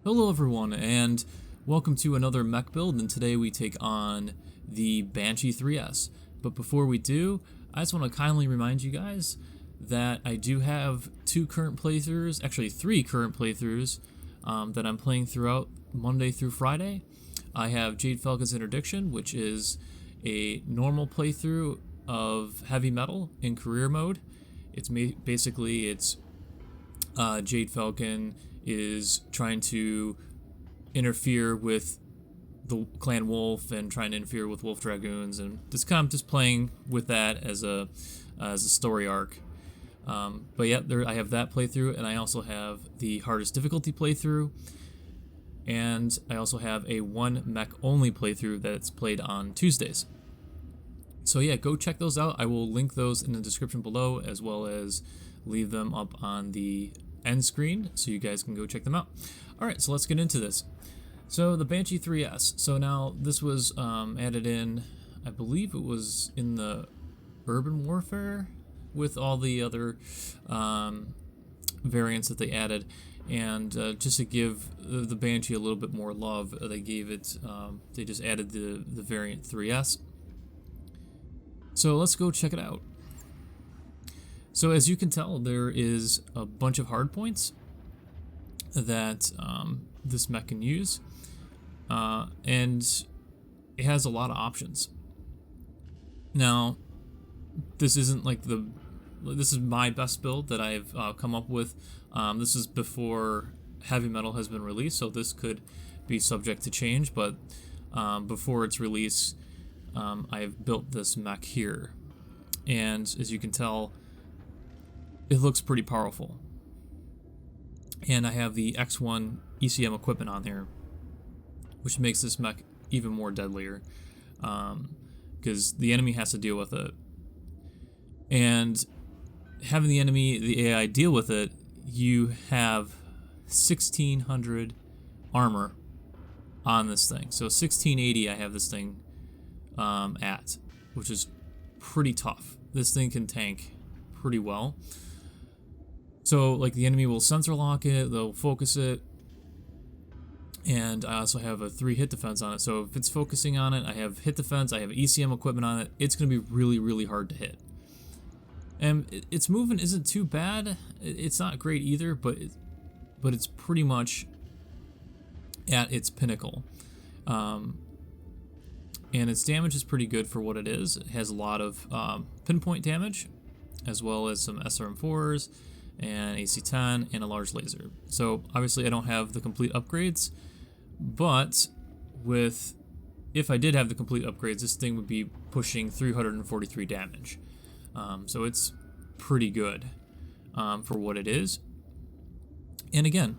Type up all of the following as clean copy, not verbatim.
Hello everyone, and welcome to another mech build, and today we take on the Banshee 3S. But before we do, I just want to kindly remind you guys that I do have three current playthroughs that I'm playing throughout Monday through Friday. I have Jade Falcon's Interdiction, which is a normal playthrough of heavy metal in career mode. It's Jade Falcon is trying to interfere with the Clan Wolf and trying to interfere with Wolf Dragoons, and just playing with that as a story arc. But yeah, I have that playthrough, and I also have the hardest difficulty playthrough, and I also have a one mech only playthrough that's played on Tuesdays. So yeah, go check those out. I will link those in the description below, as well as leave them up on the end screen so you guys can go check them out. Alright, so let's get into this. So the Banshee 3S. So now this was added in, I believe it was in the Urban Warfare with all the other variants that they added. And just to give the Banshee a little bit more love, they just added the variant 3S. So let's go check it out. So as you can tell, there is a bunch of hard points that this mech can use, and it has a lot of options. Now, this isn't like this is my best build that I've come up with. This is before heavy metal has been released, so this could be subject to change, but before its release, I've built this mech here, and as you can tell, it looks pretty powerful. And I have the X1 ECM equipment on here, which makes this mech even more deadlier, because the enemy has to deal with it. And having the AI deal with it, you have 1600 armor on this thing. So 1680 I have this thing at, which is pretty tough. This thing can tank pretty well. So, like, the enemy will sensor lock it, they'll focus it, and I also have a 3 hit defense on it. So if it's focusing on it, I have hit defense, I have ECM equipment on it, it's going to be really, really hard to hit. And its movement isn't too bad, it's not great either, but it's pretty much at its pinnacle. And its damage is pretty good for what it is. It has a lot of pinpoint damage, as well as some SRM4s, and AC-10, and a large laser. So obviously I don't have the complete upgrades, but if I did have the complete upgrades, this thing would be pushing 343 damage. So it's pretty good for what it is. And again,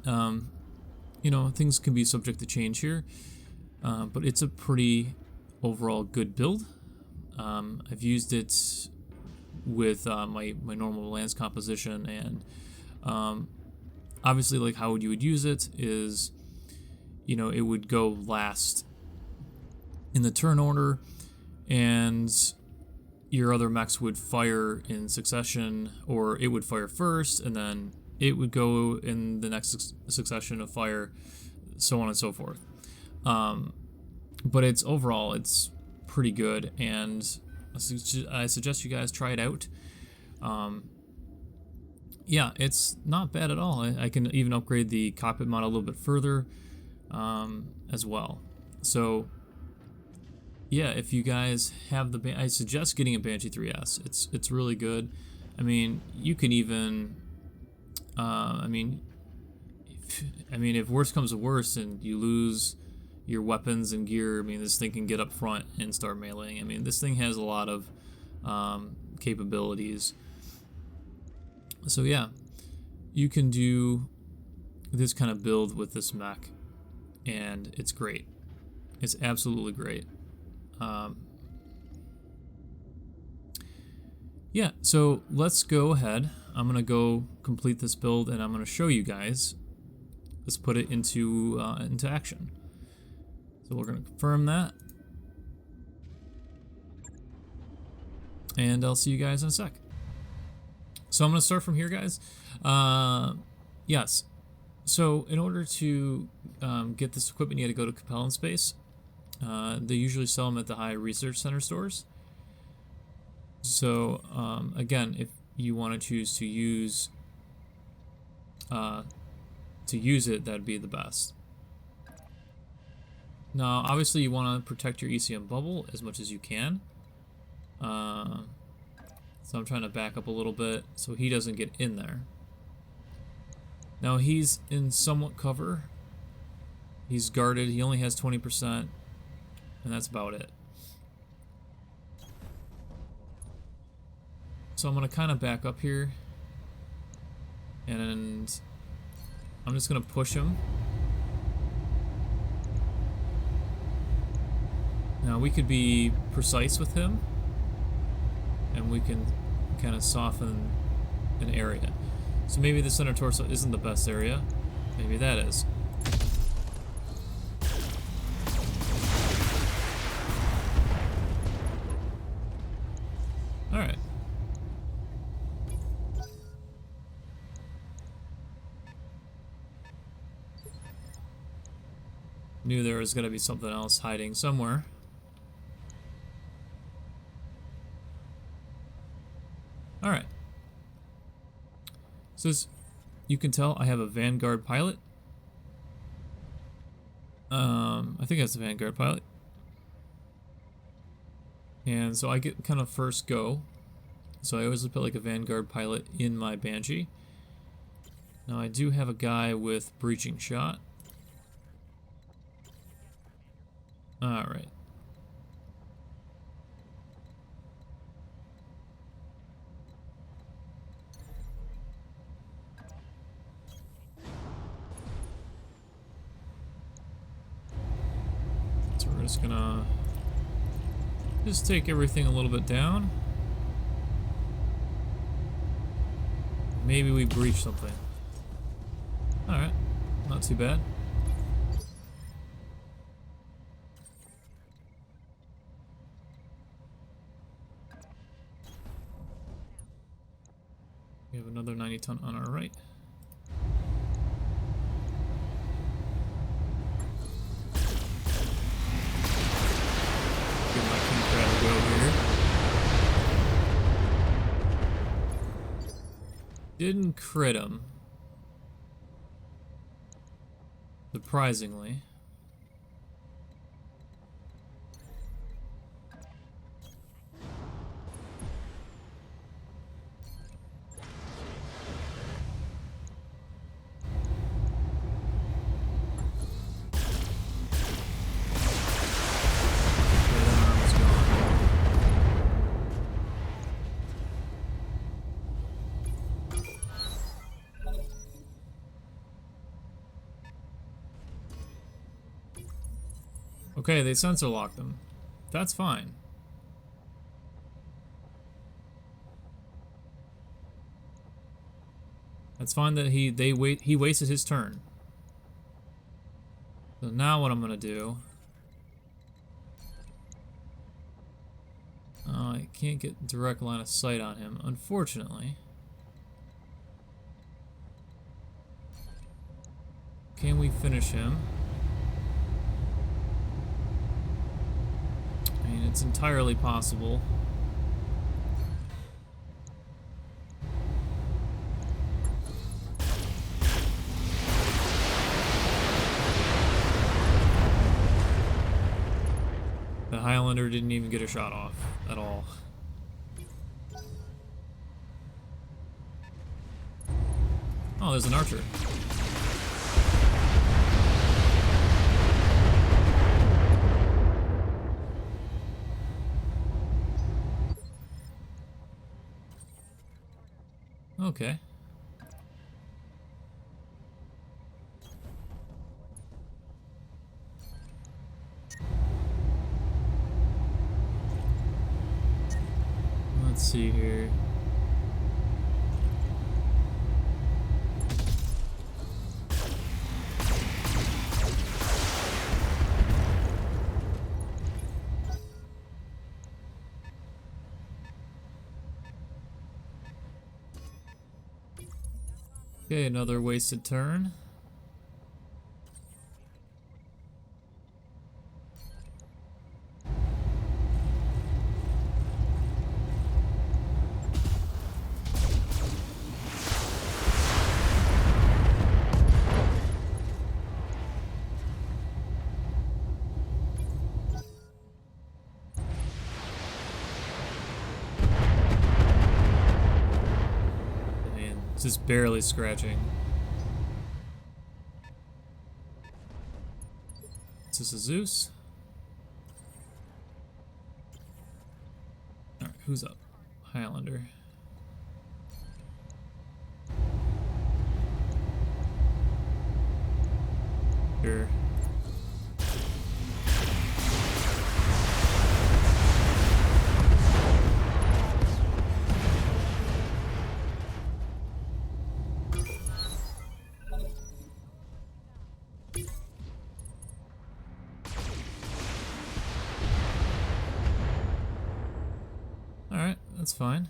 you know, things can be subject to change here, but it's a pretty overall good build. I've used it with my normal lance composition, and obviously, like, how you would use it is, you know, it would go last in the turn order, and your other mechs would fire in succession, or it would fire first, and then it would go in the next succession of fire, so on and so forth. But it's pretty good, and I suggest you guys try it out. Yeah, it's not bad at all. I can even upgrade the cockpit mod a little bit further as well. So yeah, if you guys have I suggest getting a Banshee 3S. It's really good. I mean, you can even I mean, if worse comes to worse and you lose your weapons and gear, I mean, this thing can get up front and start meleeing. I mean, this thing has a lot of capabilities. So yeah, you can do this kind of build with this mech, and it's great. It's absolutely great. Yeah, so let's go ahead. I'm gonna go complete this build, and I'm gonna show you guys. Let's put it into action. So we're going to confirm that, and I'll see you guys in a sec. So I'm going to start from here, guys. Yes. So in order to get this equipment, you had to go to Capel in Space. They usually sell them at the high research center stores. So again, if you want to choose to use it, that'd be the best. Now, obviously, you want to protect your ECM bubble as much as you can. So I'm trying to back up a little bit so he doesn't get in there. Now he's in somewhat cover. He's guarded. He only has 20%, and that's about it. So I'm going to kind of back up here, and I'm just going to push him. Now we could be precise with him, and we can kind of soften an area. So maybe the center torso isn't the best area. Maybe that is. Alright. Knew there was going to be something else hiding somewhere. Alright. So as you can tell, I have a Vanguard pilot. I think that's a Vanguard pilot. And so I get kind of first go. So I always put like a Vanguard pilot in my Banshee. Now I do have a guy with breaching shot. Alright. So we're just gonna take everything a little bit down. Maybe we breach something. Alright, not too bad. We have another 90-ton on our right. Give my king crab a go here. Didn't crit him. Surprisingly. Okay, they sensor locked them. That's fine. That's fine that he wasted his turn. So now what I'm gonna do? I can't get direct line of sight on him, unfortunately. Can we finish him? I mean, it's entirely possible. The Highlander didn't even get a shot off at all. Oh, there's an archer. Okay. Let's see here. Okay, another wasted turn. It's just barely scratching. Is this a Zeus? Alright, who's up? Highlander. Sure. Alright, that's fine.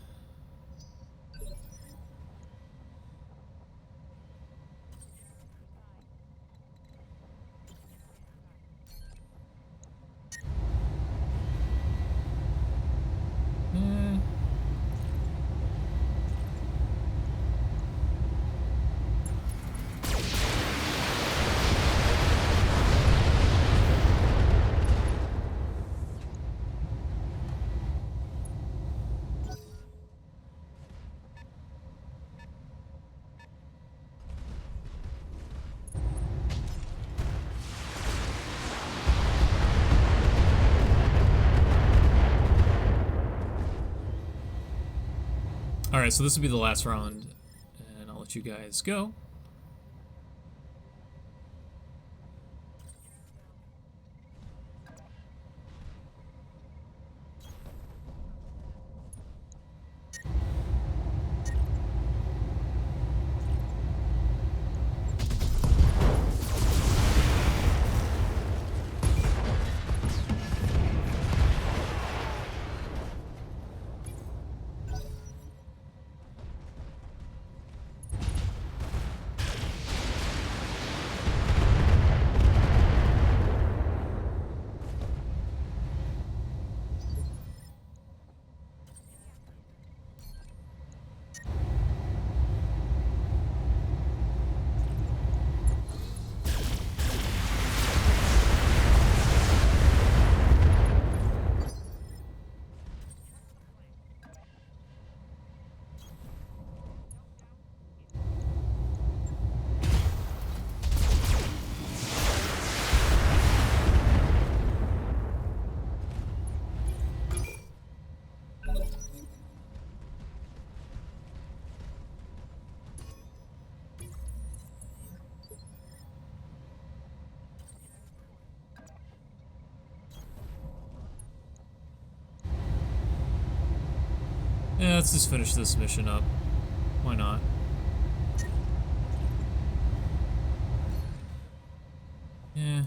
Alright, so this will be the last round, and I'll let you guys go. Yeah, let's just finish this mission up. Why not? Yeah.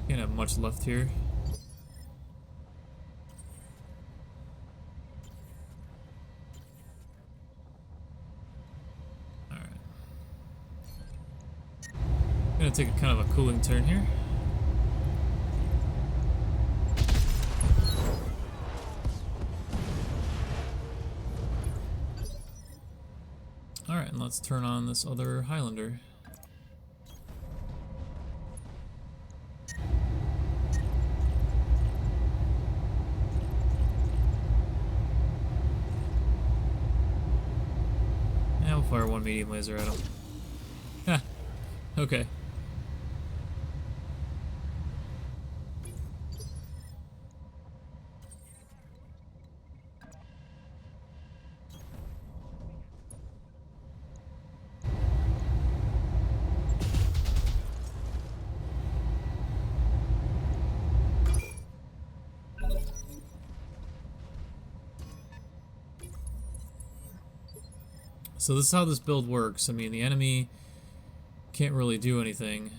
Can't have much left here. Gonna take a kind of a cooling turn here. Alright, and let's turn on this other Highlander. Yeah, we'll fire one medium laser at him. Ha! Okay. So this is how this build works. I mean, the enemy can't really do anything.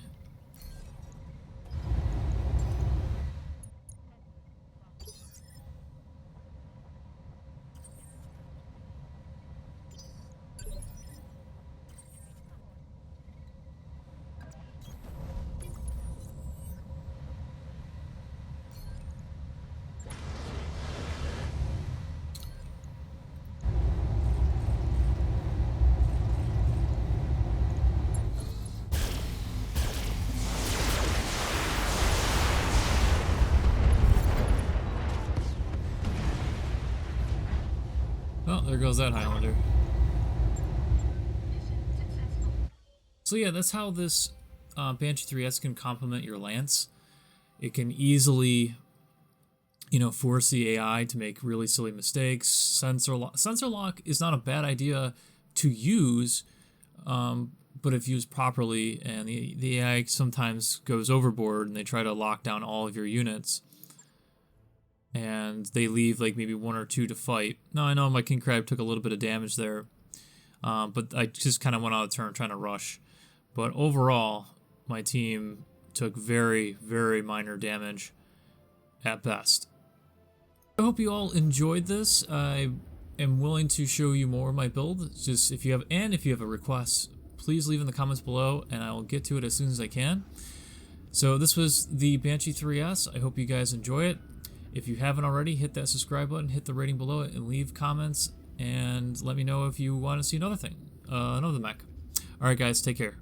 there goes that Highlander. So yeah, that's how this Banshee 3S can complement your Lance. It can easily, you know, force the AI to make really silly mistakes. Sensor lock is not a bad idea to use, but if used properly, and the AI sometimes goes overboard and they try to lock down all of your units, and they leave like maybe 1 or 2 to fight. Now I know my King Crab took a little bit of damage there, but I just kind of went out of turn trying to rush. But overall, my team took very, very minor damage at best. I hope you all enjoyed this. I am willing to show you more of my build. Just if you have a request, please leave in the comments below and I will get to it as soon as I can. So this was the Banshee 3S. I hope you guys enjoy it. If you haven't already, hit that subscribe button, hit the rating below it, and leave comments, and let me know if you want to see another thing, another mech. Alright guys, take care.